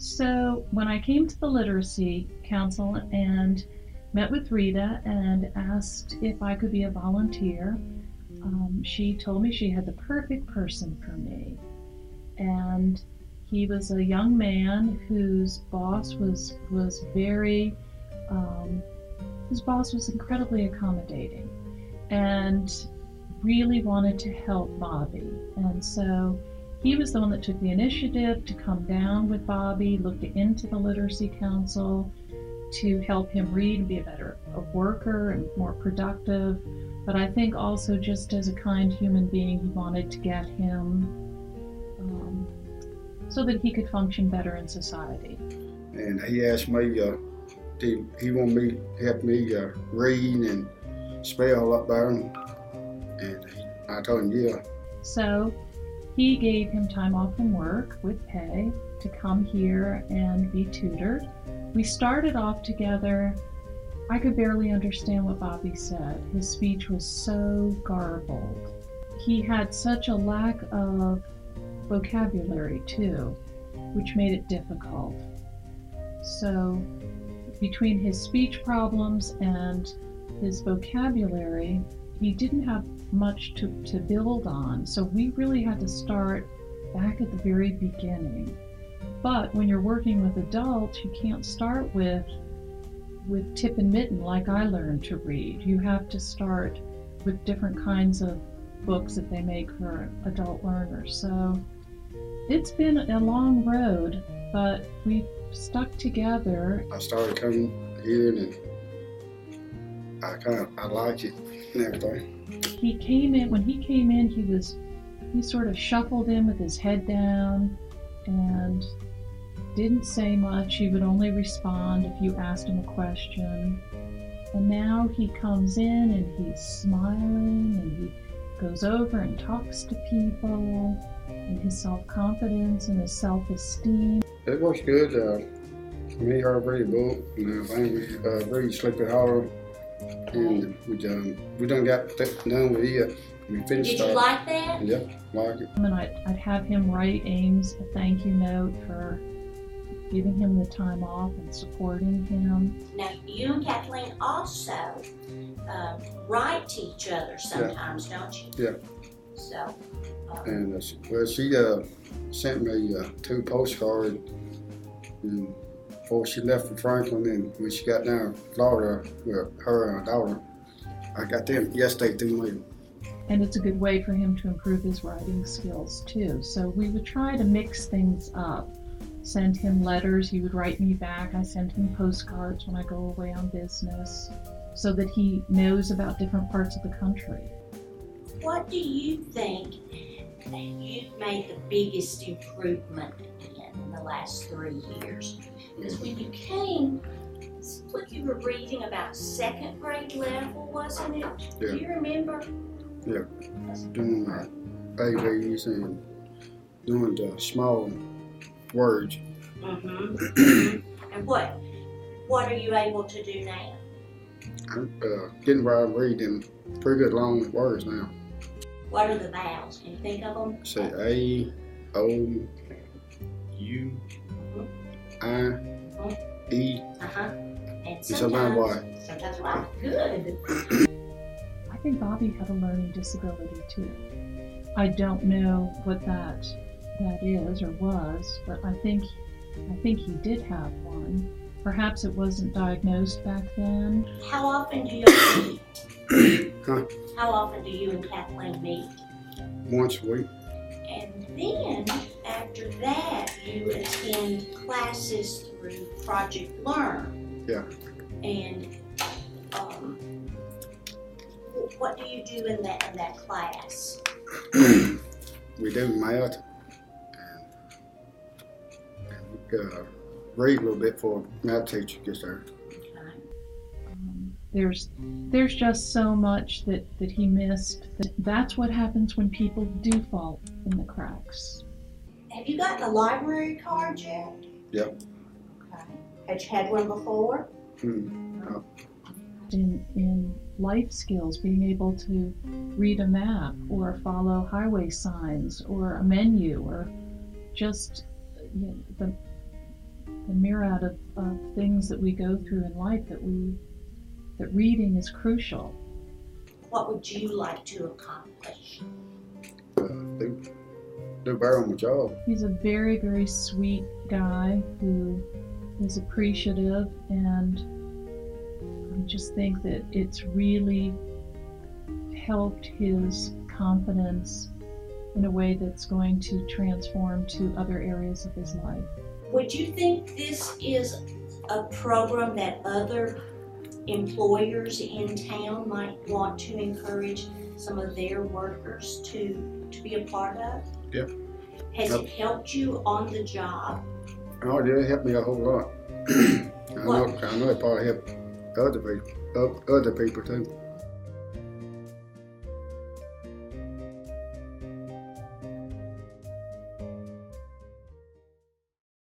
So when I came to the Literacy Council and met with Rita and asked if I could be a volunteer, she told me she had the perfect person for me. And he was a young man whose boss was very, his boss was incredibly accommodating and really wanted to help Bobby. And so he was the one that took the initiative to come down with Bobby, look into the Literacy Council to help him read and be a better worker and more productive. But I think also just as a kind human being, he wanted to get him so that he could function better in society. And he asked me, he wanted me to help me read and spell up there. And I told him, yeah. So he gave him time off from work with pay to come here and be tutored. We started off together. I could barely understand what Bobby said. His speech was so garbled. He had such a lack of vocabulary too, which made it difficult. So between his speech problems and his vocabulary, he didn't have much to build on. So we really had to start back at the very beginning. But when you're working with adults, you can't start with tip and mitten like I learned to read. You have to start with different kinds of books that they make for adult learners. So it's been a long road, but we stuck together. I started coming here and I liked it and everything. When he came in, he sort of shuffled in with his head down and didn't say much. He would only respond if you asked him a question. And now he comes in and he's smiling and he goes over and talks to people, and his self-confidence and his self-esteem. It was good. Me, her, read a book, and everything. We read Sleepy Hollow, and we done got done with it. We finished. Did you like that? Yeah, like it. And I'd have him write Ames a thank you note for giving him the time off and supporting him. Now, you and Kathleen also write to each other sometimes, don't you? Yeah. So. And she sent me 2 postcards before she left for Franklin, and when she got down to Florida with her and her daughter, I got them yesterday through mail. And it's a good way for him to improve his writing skills too. So we would try to mix things up. Send him letters, he would write me back. I send him postcards when I go away on business so that he knows about different parts of the country. What do you think you've made the biggest improvement in the last 3 years? Because when you came, it's like you were reading about 2nd grade level, wasn't it? Yeah. Do you remember? Yeah, doing ABs and doing the small words. Mm-hmm. And what are you able to do now? I'm getting where I read them pretty good long words now. What are the vowels? Can you think of them? Say A, O, U, I, E, And sometimes Y. Sometimes Y. Good. I think Bobby had a learning disability too. I don't know what that is or was, but I think he did have one. Perhaps it wasn't diagnosed back then. How often do you meet? Huh? How often do you and Kathleen meet? Once a week. And then, after that, you attend classes through Project Learn. Yeah. And what do you do in that class? We do math and read a little bit before math teacher gets there. There's just so much that he missed. That's what happens when people do fall in the cracks. Have you gotten a library card yet? Yep. Okay. Had you had one before? No. In life skills, being able to read a map or follow highway signs or a menu or just the myriad of things that we go through in life that reading is crucial. What would you like to accomplish? Do better on my job. He's a very, very sweet guy who is appreciative, and I just think that it's really helped his confidence in a way that's going to transform to other areas of his life. Would you think this is a program that other employers in town might want to encourage some of their workers to be a part of? Yeah. Has it helped you on the job? Oh, yeah, it helped me a whole lot. I know it probably helped other people too.